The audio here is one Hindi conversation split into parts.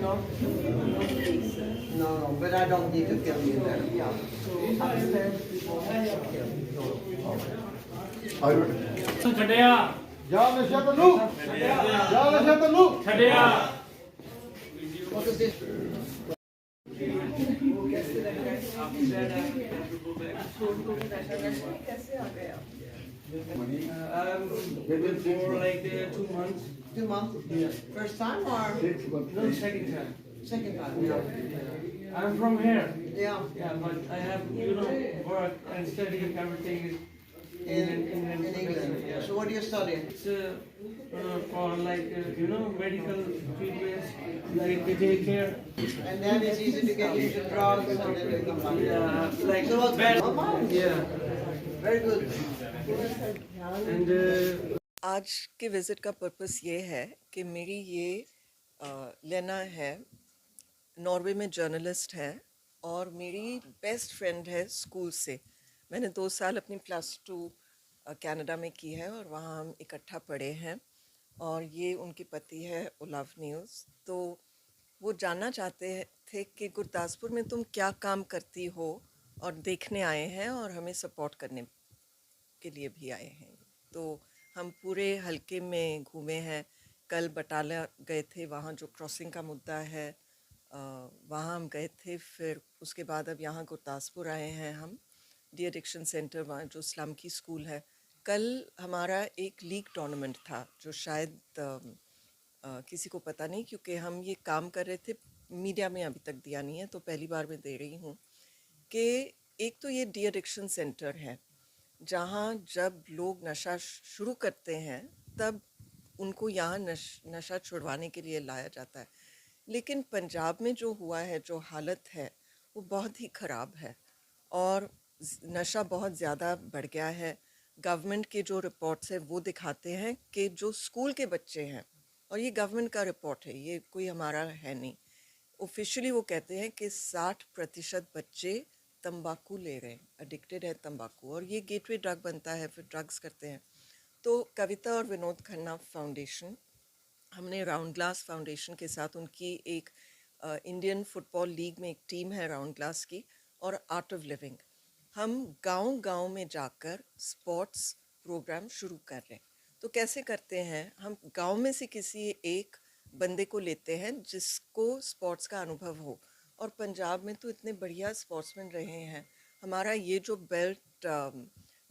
No, no, but I don't need to film you there. Yeah. So upstairs people ਛੱਡਿਆ ਜਾ ਨਸ਼ਾ ਤੈਨੂੰ ਜਾ ਨਸ਼ਾ ਤੈਨੂੰ ਛੱਡਿਆ What is this? कैसे आ गए आप? For like 2 months. 2 months? Yeah. First time or No, second time. second time? Yeah. I'm from here. Yeah. Yeah, but I have, work and study, everything is In in England. Yeah. So what do you study? It's for like, medical treatments, like the daycare. And then it's easy to get into drugs and then you come back. Yeah, like So what's bad. bad? Yeah. Very good. And आज के विज़िट का पर्पस ये है कि मेरी ये लेना है, नॉर्वे में जर्नलिस्ट है और मेरी बेस्ट फ्रेंड है स्कूल से। मैंने 2 साल अपनी +2 कनाडा में की है और वहाँ हम इकट्ठा पढ़े हैं। और ये उनके पति है ओलाव न्यूज़। तो वो जानना चाहते थे कि गुरदासपुर में तुम क्या काम करती हो, और देखने आए हैं और हमें सपोर्ट करने के लिए भी आए हैं। तो हम पूरे हलके में घूमे हैं। कल बटाला गए थे, वहाँ जो क्रॉसिंग का मुद्दा है वहाँ हम गए थे। फिर उसके बाद अब यहाँ गुरदासपुर आए हैं हम, डी एडिक्शन सेंटर, वहाँ जो स्लम की स्कूल है। कल हमारा एक लीग टूर्नामेंट था जो शायद किसी को पता नहीं, क्योंकि हम ये काम कर रहे थे, मीडिया में अभी तक दिया नहीं है, तो पहली बार मैं दे रही हूँ कि एक तो ये डी एडिक्शन सेंटर है जहाँ जब लोग नशा शुरू करते हैं तब उनको यहाँ नशा छुड़वाने के लिए लाया जाता है। लेकिन पंजाब में जो हुआ है, जो हालत है, वो बहुत ही ख़राब है और नशा बहुत ज़्यादा बढ़ गया है। गवर्नमेंट के जो रिपोर्ट्स हैं वो दिखाते हैं कि जो स्कूल के बच्चे हैं, और ये गवर्नमेंट का रिपोर्ट है, ये कोई हमारा है नहीं, ऑफिशियली वो कहते हैं कि 60% बच्चे तंबाकू ले रहे हैं, एडिक्टेड है तंबाकू, और ये गेटवे ड्रग बनता है, फिर ड्रग्स करते हैं। तो कविता और विनोद खन्ना फाउंडेशन, हमने राउंड ग्लास फाउंडेशन के साथ, उनकी एक इंडियन फुटबॉल लीग में एक टीम है राउंड ग्लास की, और आर्ट ऑफ लिविंग, हम गांव-गांव में जाकर स्पोर्ट्स प्रोग्राम शुरू कर रहे हैं। तो कैसे करते हैं, हम गांव में से किसी एक बंदे को लेते हैं जिसको स्पोर्ट्स का अनुभव हो, और पंजाब में तो इतने बढ़िया स्पोर्ट्समैन रहे हैं। हमारा ये जो बेल्ट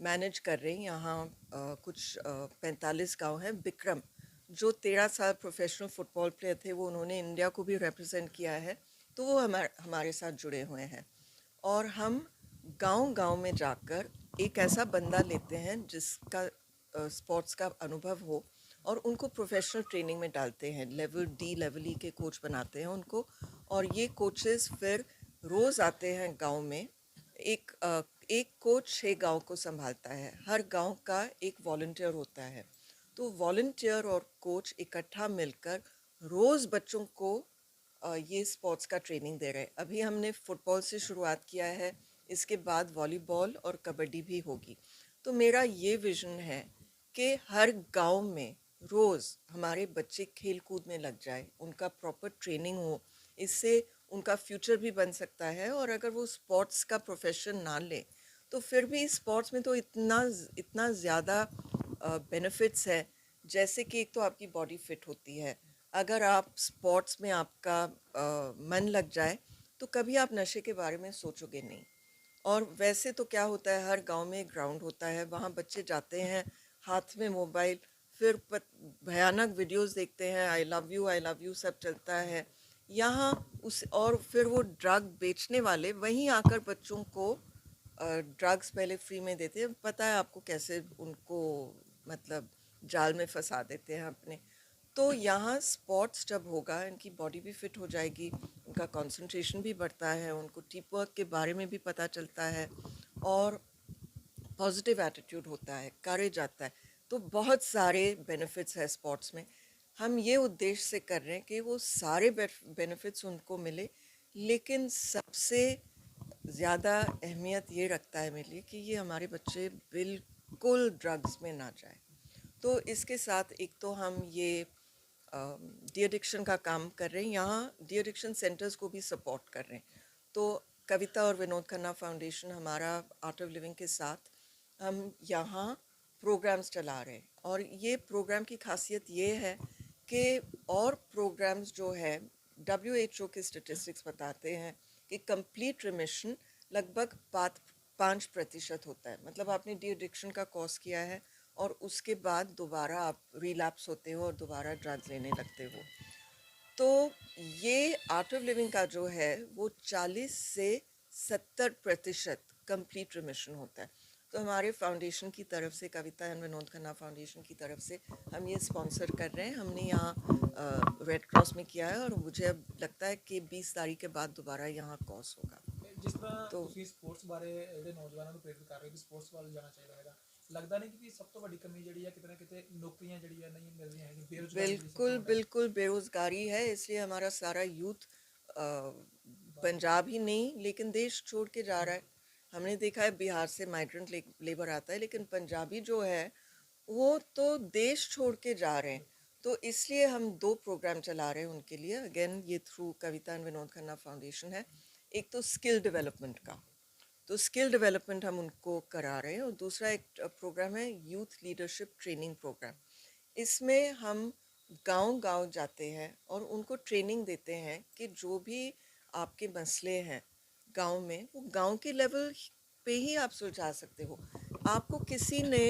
मैनेज कर रहे हैं यहाँ कुछ 45 गांव हैं। विक्रम जो 13 साल प्रोफेशनल फ़ुटबॉल प्लेयर थे, वो उन्होंने इंडिया को भी रिप्रेजेंट किया है, तो वो हमारे साथ जुड़े हुए हैं। और हम गांव-गांव में जाकर एक ऐसा बंदा लेते हैं जिसका स्पोर्ट्स का अनुभव हो, और उनको प्रोफेशनल ट्रेनिंग में डालते हैं। लेवल डी, लेवल ई के कोच बनाते हैं उनको, और ये कोचेस फिर रोज़ आते हैं गांव में। एक कोच 6 गांव को संभालता है, हर गांव का एक वॉलंटियर होता है। तो वॉलंटियर और कोच इकट्ठा मिलकर रोज़ बच्चों को ये स्पोर्ट्स का ट्रेनिंग दे रहे हैं। अभी हमने फ़ुटबॉल से शुरुआत किया है, इसके बाद वॉलीबॉल और कबड्डी भी होगी। तो मेरा ये विज़न है कि हर गांव में रोज़ हमारे बच्चे खेल कूद में लग जाए, उनका प्रॉपर ट्रेनिंग हो, इससे उनका फ्यूचर भी बन सकता है। और अगर वो स्पोर्ट्स का प्रोफेशन ना ले तो फिर भी स्पोर्ट्स में तो इतना ज़्यादा बेनिफिट्स है। जैसे कि एक तो आपकी बॉडी फिट होती है, अगर आप स्पोर्ट्स में आपका मन लग जाए तो कभी आप नशे के बारे में सोचोगे नहीं। और वैसे तो क्या होता है, हर गांव में एक ग्राउंड होता है, वहाँ बच्चे जाते हैं, हाथ में मोबाइल, फिर भयानक वीडियोस देखते हैं, आई लव यू सब चलता है यहाँ और फिर वो ड्रग बेचने वाले वहीं आकर बच्चों को ड्रग्स पहले फ्री में देते हैं। पता है आपको कैसे उनको मतलब जाल में फंसा देते हैं अपने। तो यहाँ स्पोर्ट्स जब होगा, इनकी बॉडी भी फिट हो जाएगी, उनका कंसंट्रेशन भी बढ़ता है, उनको टीप वर्क के बारे में भी पता चलता है, और पॉजिटिव एटीट्यूड होता है, करेज आता है। तो बहुत सारे बेनिफिट्स है स्पोर्ट्स में। हम ये उद्देश्य से कर रहे हैं कि वो सारे बेनिफिट्स उनको मिले, लेकिन सबसे ज़्यादा अहमियत ये रखता है मेरे लिए कि ये हमारे बच्चे बिल्कुल ड्रग्स में ना जाए। तो इसके साथ एक तो हम ये डी एडिक्शन का काम कर रहे हैं, यहाँ डी एडिक्शन सेंटर्स को भी सपोर्ट कर रहे हैं। तो कविता और विनोद खन्ना फाउंडेशन हमारा आर्ट ऑफ लिविंग के साथ हम यहाँ प्रोग्राम्स चला रहे हैं, और ये प्रोग्राम की खासियत ये है कि और प्रोग्राम्स जो है WHO के स्टेटिस्टिक्स बताते हैं कि कंप्लीट रिमिशन लगभग 5% होता है। मतलब आपने डी एडिक्शन का कोर्स किया है और उसके बाद दोबारा आप रिलैप्स होते हो और दोबारा ड्रग्स लेने लगते हो। तो ये आर्ट ऑफ लिविंग का जो है वो 40 से 70% कंप्लीट रिमिशन होता है। तो हमारे फाउंडेशन की तरफ से, कविता एंड विनोद खन्ना फाउंडेशन की तरफ से हम ये स्पॉन्सर कर रहे हैं। हमने यहाँ रेड क्रॉस में किया है, और मुझे अब लगता है कि 20 तारीख के बाद दोबारा यहाँ कोर्स होगा। ਜਿਸ ਤਰ੍ਹਾਂ तो ਤੁਸੀਂ ਸਪੋਰਟਸ ਬਾਰੇ ਜਿਹੜੇ ਨੌਜਵਾਨਾਂ ਨੂੰ ਪ੍ਰੇਰਿਤ ਕਰ ਰਹੇ ਹੋ ਕਿ ਸਪੋਰਟਸ ਵੱਲ ਜਾਣਾ ਚਾਹੀਦਾ ਹੈਗਾ, ਲੱਗਦਾ ਨਹੀਂ ਕਿ ਸਭ ਤੋਂ ਵੱਡੀ ਕਮੀ ਜਿਹੜੀ ਹੈ ਕਿਤੇ ਨਾ ਕਿਤੇ ਨੌਕਰੀਆਂ ਜਿਹੜੀਆਂ ਨਹੀਂ ਮਿਲ ਰਹੀਆਂ ਹੈਗੀਆਂ, ਬੇਰੁਜ਼ਗਾਰੀ ਜਿਹੜੀ ਸਭ ਤੋਂ बिल्कुल ਵੱਡਾ बिल्कुल बेरोज़गारी है, इसलिए हमारा सारा यूथ पंजाब ही नहीं लेकिन देश छोड़ के जा रहा है। हमने देखा है बिहार से माइग्रेंट लेबर आता है, लेकिन पंजाबी जो है वो तो देश छोड़ के जा रहे हैं। तो इसलिए हम 2 प्रोग्राम चला रहे हैं उनके लिए। अगेन ये through Kavita and Vinod Khanna foundation है। एक तो स्किल डेवलपमेंट का, तो स्किल डेवलपमेंट हम उनको करा रहे हैं, और दूसरा एक प्रोग्राम है यूथ लीडरशिप ट्रेनिंग प्रोग्राम। इसमें हम गांव-गांव जाते हैं और उनको ट्रेनिंग देते हैं कि जो भी आपके मसले हैं गांव में, वो गांव के लेवल पे ही आप सुलझा सकते हो। आपको किसी ने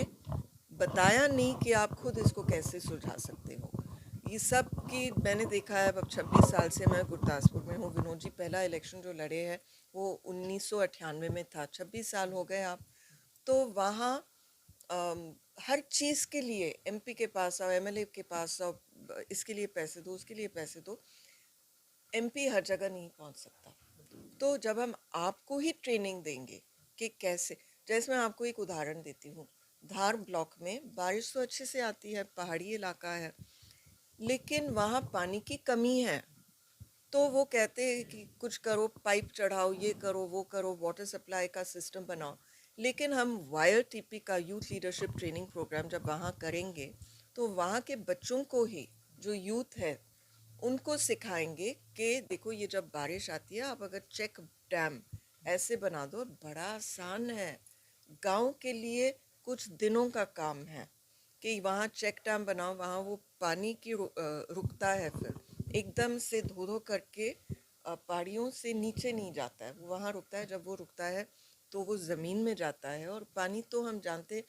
बताया नहीं कि आप खुद इसको कैसे सुलझा सकते हो। ये सब की मैंने देखा है। अब 26 साल से मैं गुरदासपुर में हूँ। विनोद जी पहला इलेक्शन जो लड़े हैं वो 1998 में था। 26 साल हो गए आप। तो वहाँ हर चीज़ के लिए MP के पास आओ, MLA के पास आओ, इसके लिए पैसे दो, उसके लिए पैसे दो। MP हर जगह नहीं पहुँच सकता। तो जब हम आपको ही ट्रेनिंग देंगे कि कैसे, जैसे मैं आपको एक उदाहरण देती हूँ। धार ब्लॉक में बारिश तो अच्छे से आती है, पहाड़ी इलाका है, लेकिन वहाँ पानी की कमी है। तो वो कहते हैं कि कुछ करो, पाइप चढ़ाओ, ये करो, वो करो, वाटर सप्लाई का सिस्टम बनाओ। लेकिन हम YRTP का यूथ लीडरशिप ट्रेनिंग प्रोग्राम जब वहाँ करेंगे, तो वहाँ के बच्चों को ही, जो यूथ है, उनको सिखाएंगे कि देखो ये जब बारिश आती है, आप अगर चेक डैम ऐसे बना दो, बड़ा आसान है। गांव के लिए कुछ दिनों का काम है कि वहाँ चेक डैम बनाओ, वहाँ वो पानी की रुकता है, फिर एकदम से धो धो करके पहाड़ियों से नीचे नहीं जाता है, वो वहाँ रुकता है। जब वो रुकता है तो वो ज़मीन में जाता है, और पानी तो हम जानते,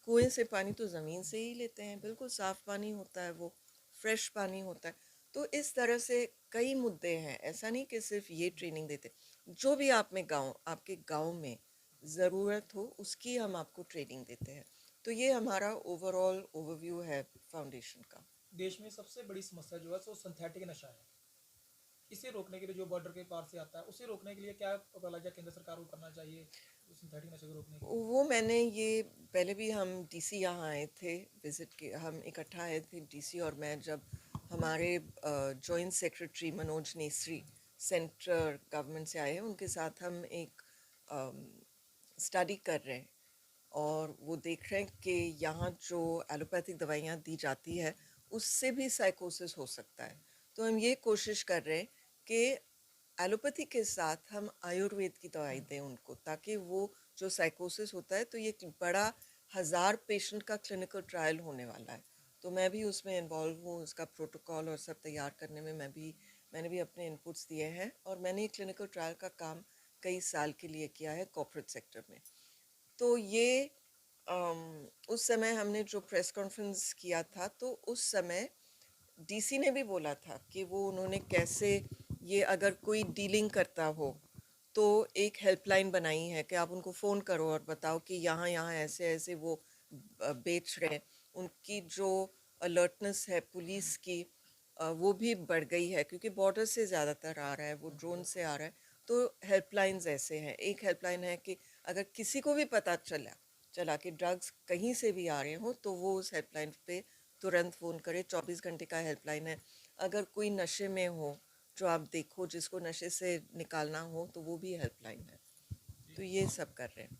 कुएं से पानी तो ज़मीन से ही लेते हैं, बिल्कुल साफ़ पानी होता है, वो फ्रेश पानी होता है। तो इस तरह से कई मुद्दे हैं, ऐसा नहीं कि सिर्फ ये ट्रेनिंग देते। जो भी आप में आपके गांव में ज़रूरत हो, उसकी हम आपको ट्रेनिंग देते हैं। तो ये हमारा ओवरऑल ओवरव्यू है फाउंडेशन का। देश में सबसे बड़ी समस्या जो है सो सिंथेटिक नशा है। इसे रोकने के लिए, जो बॉर्डर के पार से आता है, उसे रोकने के लिए क्या केंद्र सरकार को करना चाहिए सिंथेटिक नशे को रोकने के लिए? वो मैंने ये पहले भी हम DC यहाँ आए थे विज़िट के, हम इकट्ठा आए थे DC और मैं, जब हमारे joint secretary Manoj necessary central government से आए हैं, उनके साथ हम एक स्टडी कर रहे हैं और वो देख रहे हैं कि यहाँ जो एलोपैथिक दवाइयाँ दी जाती है उससे भी साइकोसिस हो सकता है। तो हम ये कोशिश कर रहे हैं कि एलोपैथी के साथ हम आयुर्वेद की दवाई दें उनको, ताकि वो जो साइकोसिस होता है, तो ये बड़ा 1000 पेशेंट का क्लिनिकल ट्रायल होने वाला है। तो मैं भी उसमें इन्वॉल्व हूँ, उसका प्रोटोकॉल और सब तैयार करने में मैंने भी अपने इनपुट्स दिए हैं, और मैंने क्लिनिकल ट्रायल का काम कई साल के लिए किया है कॉर्पोरेट सेक्टर में। तो ये उस समय हमने जो प्रेस कॉन्फ्रेंस किया था, तो उस समय DC ने भी बोला था कि वो उन्होंने कैसे, ये अगर कोई डीलिंग करता हो तो एक हेल्पलाइन बनाई है कि आप उनको फ़ोन करो और बताओ कि यहाँ यहाँ ऐसे ऐसे वो बेच रहे हैं। उनकी जो अलर्टनेस है पुलिस की, वो भी बढ़ गई है, क्योंकि बॉर्डर से ज़्यादातर आ रहा है, वो ड्रोन से आ रहा है। तो हेल्पलाइंस ऐसे हैं। एक हेल्पलाइन है कि अगर किसी को भी पता चला कि ड्रग्स कहीं से भी आ रहे हों, तो वो उस हेल्पलाइन पे तुरंत फ़ोन करे। 24 घंटे का हेल्पलाइन है। अगर कोई नशे में हो, जो आप देखो जिसको नशे से निकालना हो, तो वो भी हेल्पलाइन है। तो ये सब कर रहे हैं।